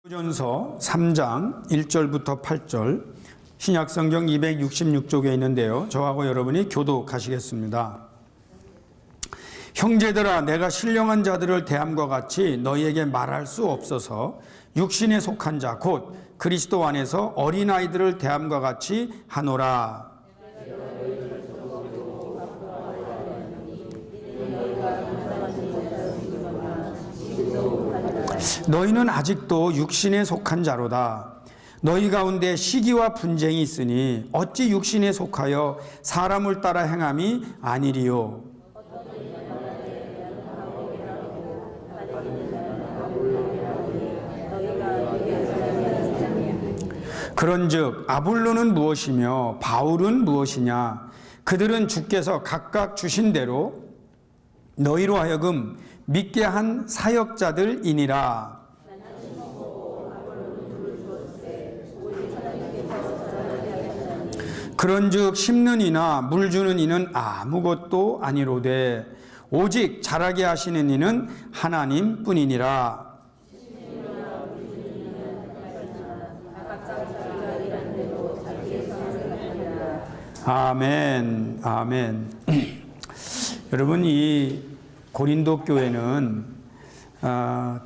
전서 3장 1절부터 8절 신약성경 266쪽에 있는데요. 저하고 여러분이 교독하시겠습니다. 형제들아, 내가 신령한 자들을 대함과 같이 너희에게 말할 수 없어서 육신에 속한 자 곧 그리스도 안에서 어린아이들을 대함과 같이 하노라. 너희는 아직도 육신에 속한 자로다. 너희 가운데 시기와 분쟁이 있으니 어찌 육신에 속하여 사람을 따라 행함이 아니리요. 그런즉 아볼로는 무엇이며 바울은 무엇이냐? 그들은 주께서 각각 주신 대로 너희로 하여금 믿게 한 사역자들이니라. 그런즉 심는 이나 물 주는 이는 아무것도 아니로되 오직 자라게 하시는 이는 하나님뿐이니라. 아멘, 아멘. 여러분, 이 고린도 교회는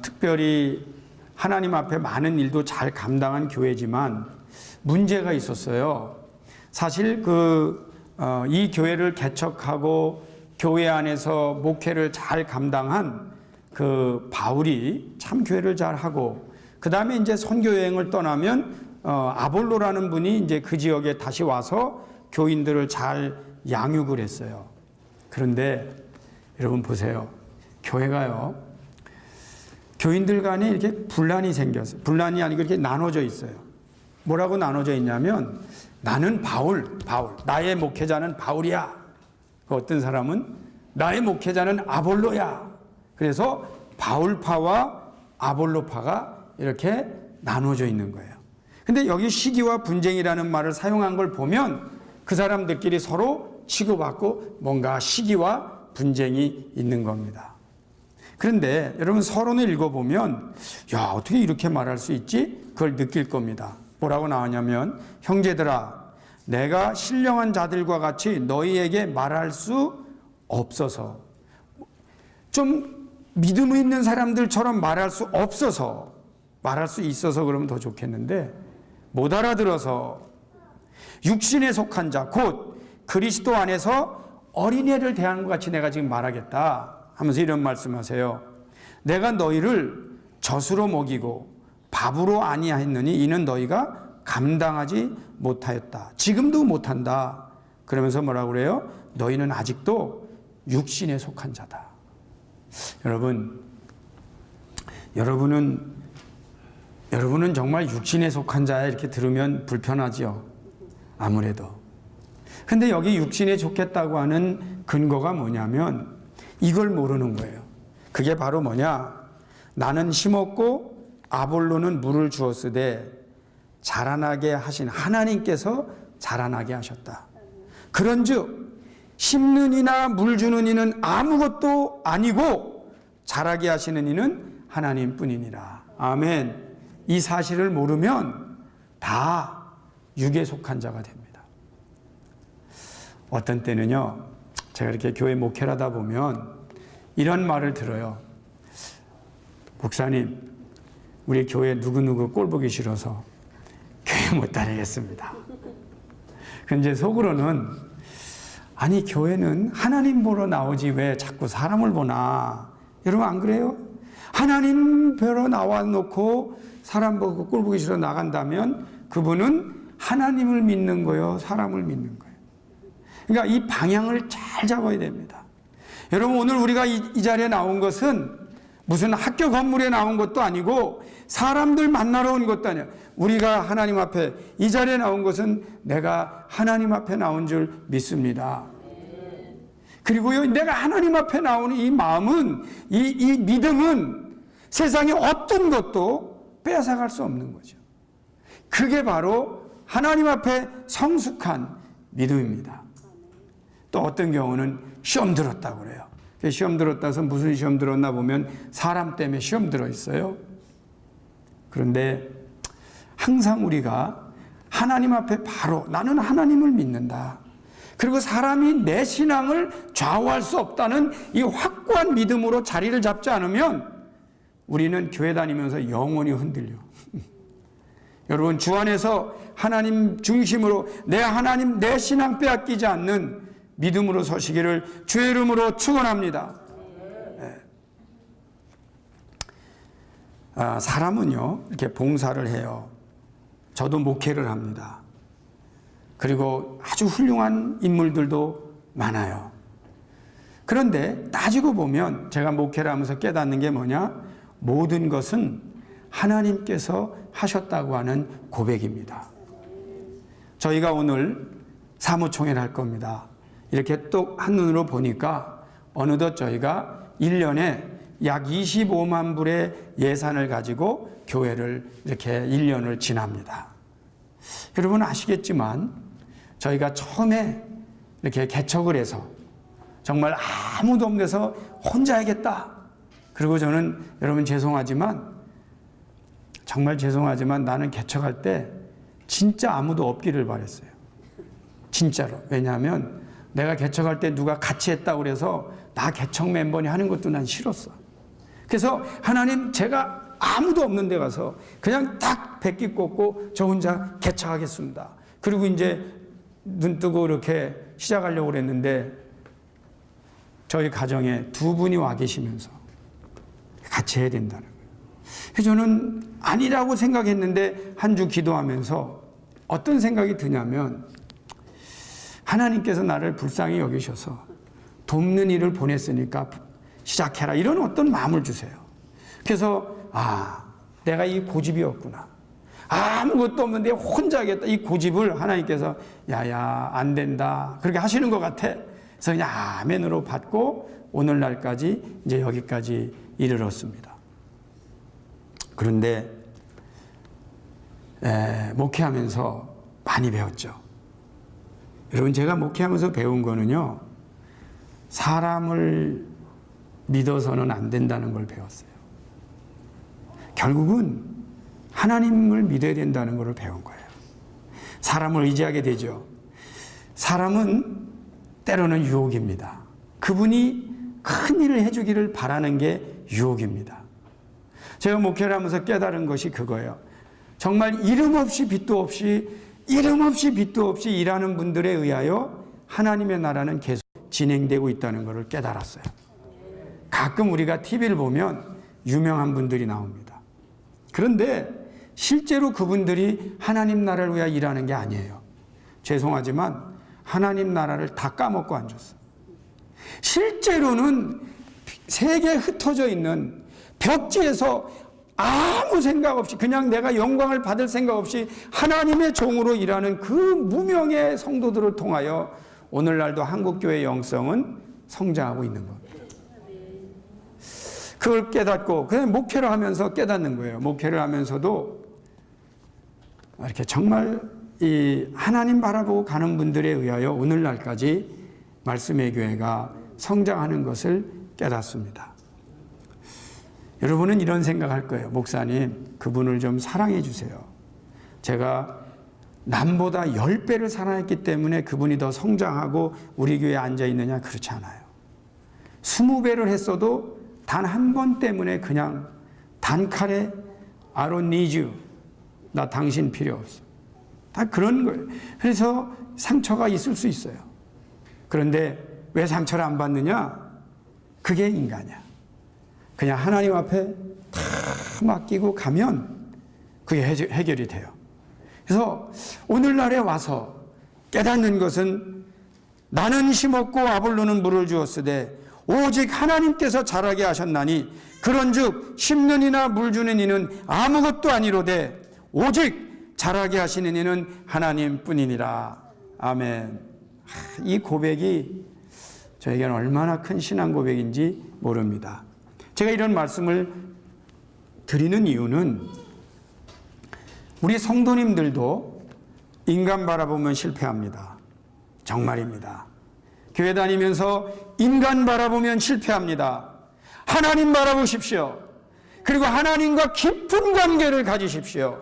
특별히 하나님 앞에 많은 일도 잘 감당한 교회지만 문제가 있었어요. 사실 이 교회를 개척하고 교회 안에서 목회를 잘 감당한 그 바울이 참 교회를 잘 하고, 그 다음에 이제 선교 여행을 떠나면 아볼로라는 분이 이제 그 지역에 다시 와서 교인들을 잘 양육을 했어요. 그런데 여러분 보세요. 교회가요, 교인들 간에 이렇게 분란이 생겼어요. 분란이 아니고 이렇게 나눠져 있어요. 뭐라고 나눠져 있냐면, 나는 바울, 나의 목회자는 바울이야. 어떤 사람은 나의 목회자는 아볼로야. 그래서 바울파와 아볼로파가 이렇게 나눠져 있는 거예요. 근데 여기 시기와 분쟁이라는 말을 사용한 걸 보면 그 사람들끼리 서로 치고받고 뭔가 시기와 분쟁이 있는 겁니다. 그런데 여러분, 서론을 읽어보면 야, 어떻게 이렇게 말할 수 있지? 그걸 느낄 겁니다. 뭐라고 나오냐면, 형제들아, 내가 신령한 자들과 같이 너희에게 말할 수 없어서, 좀 믿음 있는 사람들처럼 말할 수 없어서, 말할 수 있어서 그러면 더 좋겠는데 못 알아들어서 육신에 속한 자 곧 그리스도 안에서 어린애를 대하는 것 같이 내가 지금 말하겠다 하면서 이런 말씀하세요. 내가 너희를 젖으로 먹이고 밥으로 아니하였느니 이는 너희가 감당하지 못하였다. 지금도 못한다. 그러면서 뭐라고 그래요? 너희는 아직도 육신에 속한 자다. 여러분은 정말 육신에 속한 자야 이렇게 들으면 불편하지요. 아무래도. 근데 여기 육신에 속했다고 하는 근거가 뭐냐면 이걸 모르는 거예요. 그게 바로 뭐냐? 나는 심었고 아볼로는 물을 주었으되 자라나게 하신 하나님께서 자라나게 하셨다. 그런즉 심는 이나 물 주는 이는 아무것도 아니고 자라게 하시는 이는 하나님뿐이니라. 아멘. 이 사실을 모르면 다 육에 속한 자가 됩니다. 어떤 때는요, 제가 이렇게 교회 목회를 하다 보면 이런 말을 들어요. 목사님, 우리 교회 누구누구 꼴 보기 싫어서 교회 못 다니겠습니다. 근데 속으로는, 아니 교회는 하나님 보러 나오지 왜 자꾸 사람을 보나. 여러분 안 그래요? 하나님 보러 나와 놓고 사람 보고 꼴 보기 싫어 나간다면 그분은 하나님을 믿는 거예요, 사람을 믿는 거예요. 그러니까 이 방향을 잘 잡아야 됩니다. 여러분, 오늘 우리가 이 자리에 나온 것은 무슨 학교 건물에 나온 것도 아니고 사람들 만나러 온 것도 아니에요. 우리가 하나님 앞에 이 자리에 나온 것은 내가 하나님 앞에 나온 줄 믿습니다. 그리고요, 내가 하나님 앞에 나오는 이 마음은, 이 믿음은 세상에 어떤 것도 빼앗아갈 수 없는 거죠. 그게 바로 하나님 앞에 성숙한 믿음입니다. 또 어떤 경우는 시험 들었다고 그래요. 시험 들었다 해서 무슨 시험 들었나 보면 사람 때문에 시험 들어 있어요. 그런데 항상 우리가 하나님 앞에 바로 나는 하나님을 믿는다. 그리고 사람이 내 신앙을 좌우할 수 없다는 이 확고한 믿음으로 자리를 잡지 않으면 우리는 교회 다니면서 영원히 흔들려. 여러분, 주 안에서 하나님 중심으로 내 하나님, 내 신앙 빼앗기지 않는 믿음으로 서시기를 주의 이름으로 축원합니다. 사람은요, 이렇게 봉사를 해요. 저도 목회를 합니다. 그리고 아주 훌륭한 인물들도 많아요. 그런데 따지고 보면 제가 목회를 하면서 깨닫는 게 뭐냐? 모든 것은 하나님께서 하셨다고 하는 고백입니다. 저희가 오늘 사무총회를 할 겁니다. 이렇게 또 한눈으로 보니까 어느덧 저희가 1년에 약 25만 불의 예산을 가지고 교회를 이렇게 1년을 지납니다. 여러분 아시겠지만 저희가 처음에 이렇게 개척을 해서 정말 아무도 없는 데서 혼자 해야겠다. 그리고 저는 여러분 정말 죄송하지만 나는 개척할 때 진짜 아무도 없기를 바랬어요. 진짜로. 왜냐하면 내가 개척할 때 누가 같이 했다고 그래서 나 개척 멤버니 하는 것도 난 싫었어. 그래서 하나님, 제가 아무도 없는 데 가서 그냥 딱 백기 꽂고 저 혼자 개척하겠습니다. 그리고 이제 눈 뜨고 이렇게 시작하려고 그랬는데 저희 가정에 두 분이 와 계시면서 같이 해야 된다는 거예요. 저는 아니라고 생각했는데 한 주 기도하면서 어떤 생각이 드냐면 하나님께서 나를 불쌍히 여기셔서 돕는 일을 보냈으니까 시작해라, 이런 어떤 마음을 주세요. 그래서 내가 이 고집이었구나. 아무것도 없는데 혼자 하겠다. 이 고집을 하나님께서 야야 안 된다 그렇게 하시는 것 같아. 그래서 그냥 아멘으로 받고 오늘날까지 이제 여기까지 이르렀습니다. 그런데 목회하면서 많이 배웠죠. 여러분, 제가 목회하면서 배운 거는요, 사람을 믿어서는 안 된다는 걸 배웠어요. 결국은 하나님을 믿어야 된다는 걸 배운 거예요. 사람을 의지하게 되죠. 사람은 때로는 유혹입니다. 그분이 큰 일을 해주기를 바라는 게 유혹입니다. 제가 목회를 하면서 깨달은 것이 그거예요. 정말 이름 없이 빚도 없이 일하는 분들에 의하여 하나님의 나라는 계속 진행되고 있다는 것을 깨달았어요. 가끔 우리가 TV를 보면 유명한 분들이 나옵니다. 그런데 실제로 그분들이 하나님 나라를 위하여 일하는 게 아니에요. 죄송하지만 하나님 나라를 다 까먹고 앉았어요. 실제로는 세계에 흩어져 있는 벽지에서 아무 생각 없이 그냥 내가 영광을 받을 생각 없이 하나님의 종으로 일하는 그 무명의 성도들을 통하여 오늘날도 한국교회의 영성은 성장하고 있는 겁니다. 그걸 깨닫고 그냥 목회를 하면서 깨닫는 거예요. 목회를 하면서도 이렇게 정말 이 하나님 바라보고 가는 분들에 의하여 오늘날까지 말씀의 교회가 성장하는 것을 깨닫습니다. 여러분은 이런 생각할 거예요. 목사님, 그분을 좀 사랑해 주세요. 제가 남보다 10배를 사랑했기 때문에 그분이 더 성장하고 우리 교회에 앉아 있느냐? 그렇지 않아요. 20배를 했어도 단 한 번 때문에 그냥 단칼에 I don't need you. 나 당신 필요 없어. 다 그런 거예요. 그래서 상처가 있을 수 있어요. 그런데 왜 상처를 안 받느냐? 그게 인간이야. 그냥 하나님 앞에 다 맡기고 가면 그게 해결이 돼요. 그래서 오늘날에 와서 깨닫는 것은 나는 심었고 아볼로는 물을 주었으되 오직 하나님께서 자라게 하셨나니 그런즉 심는 이나 물 주는 이는 아무것도 아니로되 오직 자라게 하시는 이는 하나님뿐이니라. 아멘. 이 고백이 저에게는 얼마나 큰 신앙 고백인지 모릅니다. 제가 이런 말씀을 드리는 이유는 우리 성도님들도 인간 바라보면 실패합니다. 정말입니다. 교회 다니면서 인간 바라보면 실패합니다. 하나님 바라보십시오. 그리고 하나님과 깊은 관계를 가지십시오.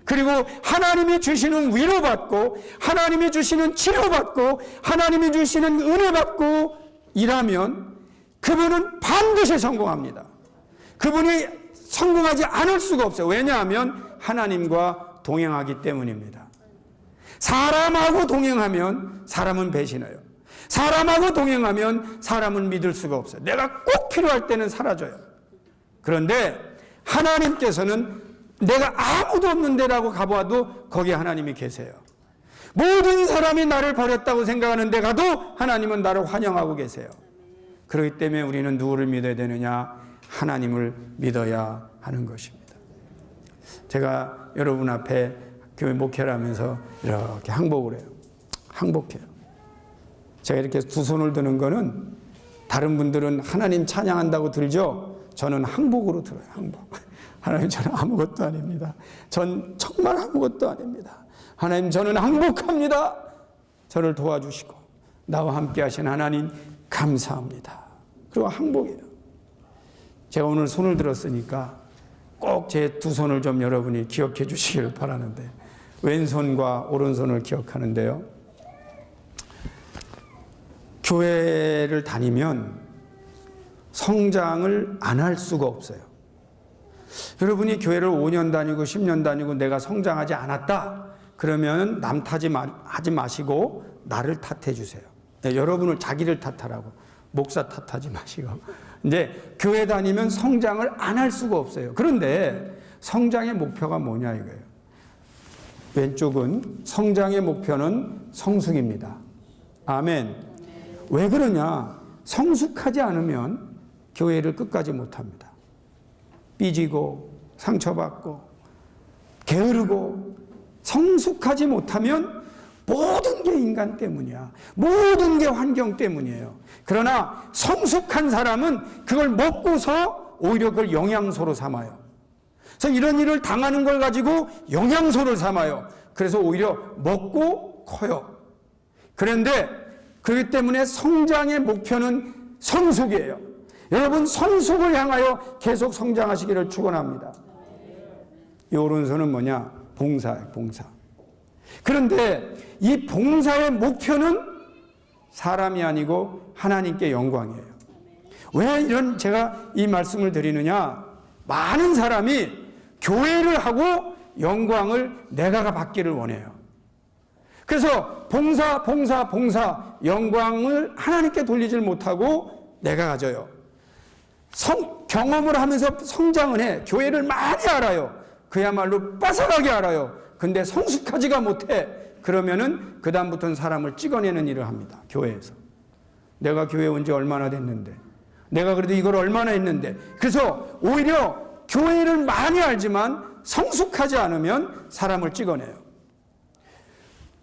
그리고 하나님이 주시는 위로받고 하나님이 주시는 치료받고 하나님이 주시는 은혜받고 일하면 그분은 반드시 성공합니다. 그분이 성공하지 않을 수가 없어요. 왜냐하면 하나님과 동행하기 때문입니다. 사람하고 동행하면 사람은 배신해요. 사람하고 동행하면 사람은 믿을 수가 없어요. 내가 꼭 필요할 때는 사라져요. 그런데 하나님께서는 내가 아무도 없는 데라고 가봐도 거기에 하나님이 계세요. 모든 사람이 나를 버렸다고 생각하는 데 가도 하나님은 나를 환영하고 계세요. 그렇기 때문에 우리는 누구를 믿어야 되느냐? 하나님을 믿어야 하는 것입니다. 제가 여러분 앞에 교회 목회를 하면서 이렇게 항복을 해요. 항복해요. 제가 이렇게 두 손을 드는 거는 다른 분들은 하나님 찬양한다고 들죠? 저는 항복으로 들어요. 항복. 하나님, 저는 아무것도 아닙니다. 전 정말 아무것도 아닙니다. 하나님, 저는 항복합니다. 저를 도와주시고 나와 함께 하신 하나님 감사합니다. 그리고 항복이에요. 제가 오늘 손을 들었으니까 꼭 제 두 손을 좀 여러분이 기억해 주시길 바라는데, 왼손과 오른손을 기억하는데요. 교회를 다니면 성장을 안 할 수가 없어요. 여러분이 교회를 5년 다니고 10년 다니고 내가 성장하지 않았다 그러면 남 하지 마시고 나를 탓해 주세요. 네, 여러분을 자기를 탓하라고, 목사 탓하지 마시고. 이제 교회 다니면 성장을 안 할 수가 없어요. 그런데 성장의 목표가 뭐냐 이거예요. 왼쪽은 성장의 목표는 성숙입니다. 아멘. 왜 그러냐? 성숙하지 않으면 교회를 끝까지 못합니다. 삐지고 상처받고 게으르고 성숙하지 못하면 모든 게 인간 때문이야. 모든 게 환경 때문이에요. 그러나 성숙한 사람은 그걸 먹고서 오히려 그걸 영양소로 삼아요. 그래서 이런 일을 당하는 걸 가지고 영양소를 삼아요. 그래서 오히려 먹고 커요. 그런데 그렇기 때문에 성장의 목표는 성숙이에요. 여러분, 성숙을 향하여 계속 성장하시기를 축원합니다. 이 오른손은 뭐냐? 봉사예요, 봉사. 그런데 이 봉사의 목표는 사람이 아니고 하나님께 영광이에요. 왜 이런 제가 이 말씀을 드리느냐? 많은 사람이 교회를 하고 영광을 내가 받기를 원해요. 그래서 봉사, 영광을 하나님께 돌리질 못하고 내가 가져요. 경험을 하면서 성장은 해. 교회를 많이 알아요. 그야말로 빠삭하게 알아요. 근데 성숙하지가 못해. 그러면은 그다음부터는 사람을 찍어내는 일을 합니다. 교회에서. 내가 교회 온 지 얼마나 됐는데, 내가 그래도 이걸 얼마나 했는데. 그래서 오히려 교회를 많이 알지만 성숙하지 않으면 사람을 찍어내요.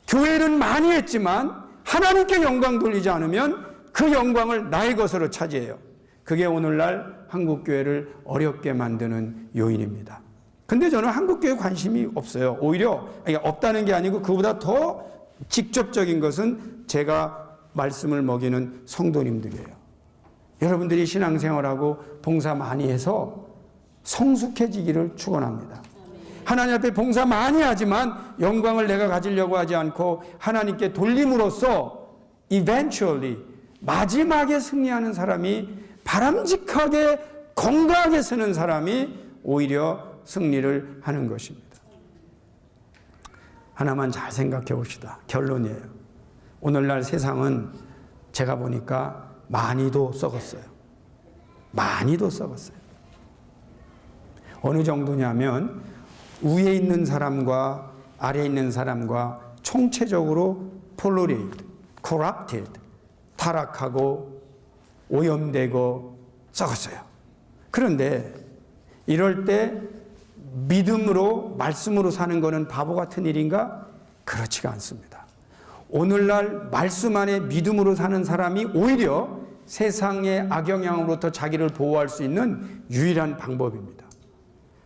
교회는 많이 했지만 하나님께 영광 돌리지 않으면 그 영광을 나의 것으로 차지해요. 그게 오늘날 한국교회를 어렵게 만드는 요인입니다. 근데 저는 한국교회에 관심이 없어요. 오히려 없다는 게 아니고 그보다 더 직접적인 것은 제가 말씀을 먹이는 성도님들이에요. 여러분들이 신앙생활하고 봉사 많이 해서 성숙해지기를 축원합니다. 하나님 앞에 봉사 많이 하지만 영광을 내가 가지려고 하지 않고 하나님께 돌림으로써 eventually 마지막에 승리하는 사람이, 바람직하게 건강하게 쓰는 사람이 오히려 승리를 하는 것입니다. 하나만 잘 생각해 봅시다. 결론이에요. 오늘날 세상은 제가 보니까 많이도 썩었어요. 많이도 썩었어요. 어느 정도냐면 위에 있는 사람과 아래에 있는 사람과 총체적으로 polluted, corrupted, 타락하고 오염되고 썩었어요. 그런데 이럴 때 믿음으로, 말씀으로 사는 것은 바보 같은 일인가? 그렇지가 않습니다. 오늘날 말씀 안에 믿음으로 사는 사람이 오히려 세상의 악영향으로부터 자기를 보호할 수 있는 유일한 방법입니다.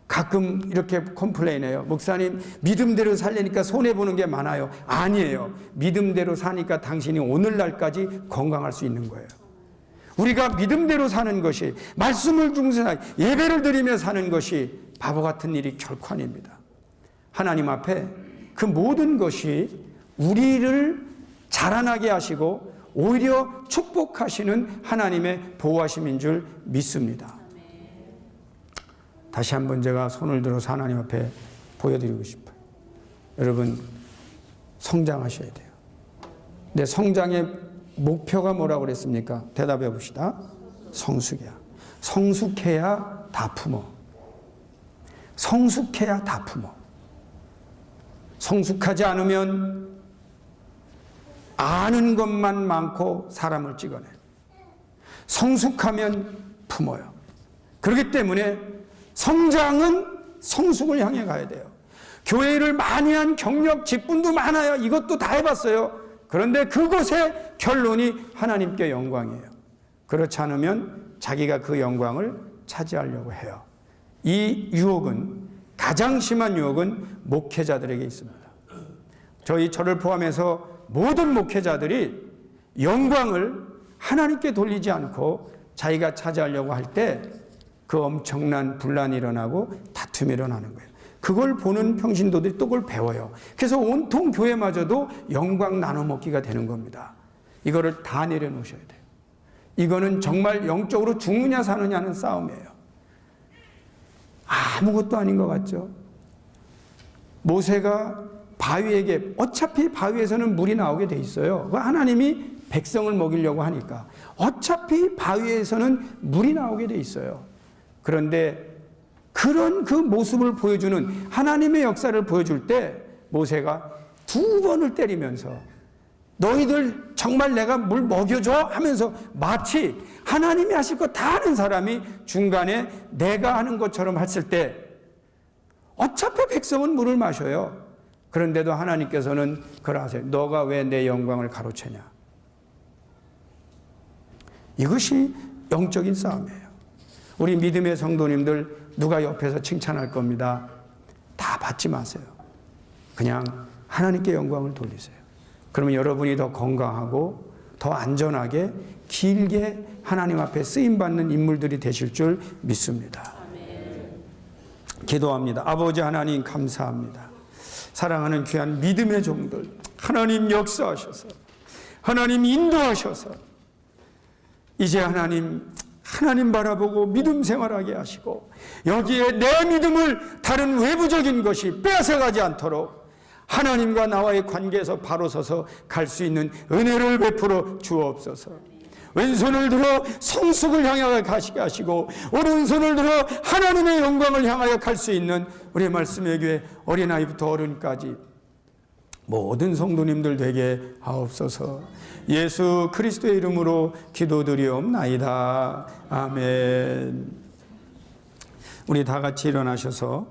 가끔 이렇게 컴플레인해요. 목사님, 믿음대로 살려니까 손해보는 게 많아요. 아니에요. 믿음대로 사니까 당신이 오늘날까지 건강할 수 있는 거예요. 우리가 믿음대로 사는 것이, 말씀을 중시하여 예배를 드리며 사는 것이 바보 같은 일이 결코 아닙니다. 하나님 앞에 그 모든 것이 우리를 자라나게 하시고 오히려 축복하시는 하나님의 보호하심인 줄 믿습니다. 다시 한번 제가 손을 들어서 하나님 앞에 보여드리고 싶어요. 여러분, 성장하셔야 돼요. 내 성장의 목표가 뭐라고 그랬습니까? 대답해 봅시다. 성숙이야. 성숙해야 다 품어. 성숙해야 다 품어. 성숙하지 않으면 아는 것만 많고 사람을 찍어내. 성숙하면 품어요. 그렇기 때문에 성장은 성숙을 향해 가야 돼요. 교회를 많이 한 경력, 직분도 많아요. 이것도 다 해봤어요. 그런데 그것의 결론이 하나님께 영광이에요. 그렇지 않으면 자기가 그 영광을 차지하려고 해요. 이 유혹은, 가장 심한 유혹은 목회자들에게 있습니다. 저를 포함해서 모든 목회자들이 영광을 하나님께 돌리지 않고 자기가 차지하려고 할 때 그 엄청난 분란이 일어나고 다툼이 일어나는 거예요. 그걸 보는 평신도들이 또 그걸 배워요. 그래서 온통 교회마저도 영광 나눠 먹기가 되는 겁니다. 이거를 다 내려놓으셔야 돼요. 이거는 정말 영적으로 죽느냐 사느냐는 싸움이에요. 아무것도 아닌 것 같죠? 모세가 바위에게, 어차피 바위에서는 물이 나오게 돼 있어요. 하나님이 백성을 먹이려고 하니까 어차피 바위에서는 물이 나오게 돼 있어요. 그런데 그런 그 모습을 보여주는 하나님의 역사를 보여줄 때 모세가 2번을 때리면서 너희들 정말 내가 물 먹여줘 하면서 마치 하나님이 하실 거 다 하는 사람이 중간에 내가 하는 것처럼 했을 때 어차피 백성은 물을 마셔요. 그런데도 하나님께서는 그걸 하세요. 너가 왜 내 영광을 가로채냐. 이것이 영적인 싸움이에요. 우리 믿음의 성도님들 누가 옆에서 칭찬할 겁니다. 다 받지 마세요. 그냥 하나님께 영광을 돌리세요. 그러면 여러분이 더 건강하고 더 안전하게 길게 하나님 앞에 쓰임받는 인물들이 되실 줄 믿습니다. 기도합니다. 아버지 하나님 감사합니다. 사랑하는 귀한 믿음의 종들, 하나님 역사하셔서 하나님 인도하셔서 이제 하나님 바라보고 믿음 생활하게 하시고 여기에 내 믿음을 다른 외부적인 것이 빼앗아가지 않도록 하나님과 나와의 관계에서 바로 서서 갈 수 있는 은혜를 베풀어 주옵소서. 왼손을 들어 성숙을 향하여 가시게 하시고 오른손을 들어 하나님의 영광을 향하여 갈 수 있는 우리 말씀의 교회 어린아이부터 어른까지 모든 성도님들 되게 하옵소서. 예수 그리스도의 이름으로 기도드리옵나이다. 아멘. 우리 다 같이 일어나셔서